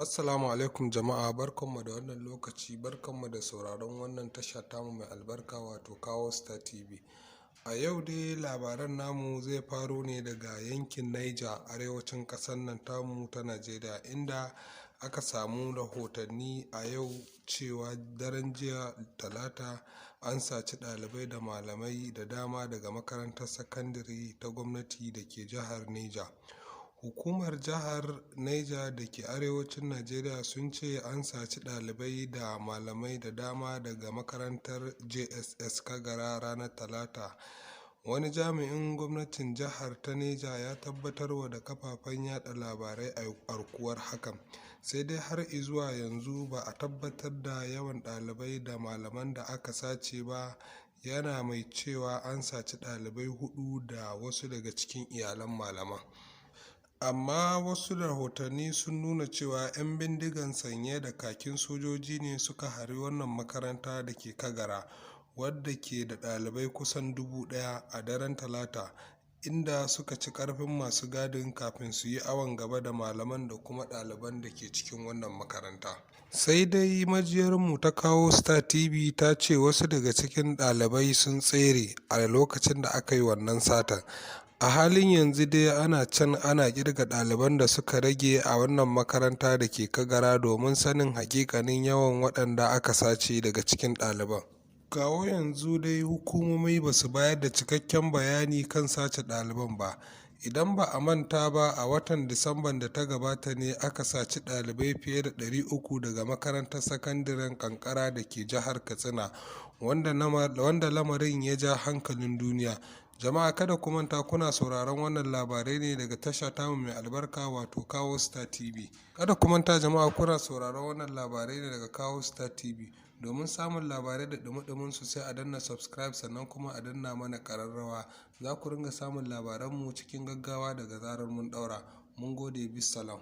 Assalamu alaikum jama'a, barkanmu da wannan lokaci, barkanmu da sauraron wannan tasha tamu mai albarka wato Kawo Star TV. A yau dai labaran namu zai faro ne daga yankin Niger, arewacin ƙasar nan tamu ta Najeriya, inda aka samu rahotanni a yau cewa daren jiya Talata an saci ɗalibai da malamai da dama daga makarantar sakandare ta gwamnati da ke jihar Niger. Hukumar jihar Niger da ke arewacin Najeriya sun ce an saci ɗalibai da malamai da dama daga makarantar JSS Kagara ranar Talata. Wani jami'in gwamnatin jihar ta Niger ya tabbatarwa da kafafen yada labarai aukuwar hakan, sai dai har izuwa yanzu ba a tabbatar da yawan ɗalibai da malaman da aka sace ba, yana mai cewa an saci ɗalibai 4 da wasu daga cikin iyalan malaman. Amma wasu rahotanni sun nuna cewa 'yan bindigan sanye da kakin sojoji ne suka hari wannan makaranta da ke Kagara, wadda ke da ɗalibai kusan 1000 a daren Talata, inda suka ci ƙarfin masu gadin kafin su yi awon gaba da malaman da kuma ɗaliban da ke cikin wannan makaranta. Sai dai majiyarmu ta Kawo Star TV ta ce wasu daga cikin ɗalibai sun tsere a lokacin da aka yi wannan satan. A halin yanzu dai ana can ana kirga ɗaliban da suka rage a wannan makaranta da ke Kagara domin sanin hakikanin yawan waɗanda aka sace daga cikin ɗaliban. Kawo yanzu dai hukumomi ba su bayar da cikakken bayani kan sace ɗaliban ba. Idan ba a manta ba, a watan Disamban da ta gabata ne aka saci ɗalibai fiye da 300 daga makarantar sakandaren Kankara da ke jihar Katsina, wanda lamarin ya ja hankalin duniya. Jama'a, kada ku manta kuna sauraron wannan labarai ne daga tasha tamu mai albarka wato Kawo Star TV. Kada ku manta jama'a, kuna sauraron wannan labarai ne daga Kawo Star TV. Domin samun labarai da dumi su sai a danna subscribe, sannan kuma a danna mana ƙararrawa. Za ku ringa samun labaranmu cikin gaggawa daga zarar mun ɗaura. Mun gode, bisalam.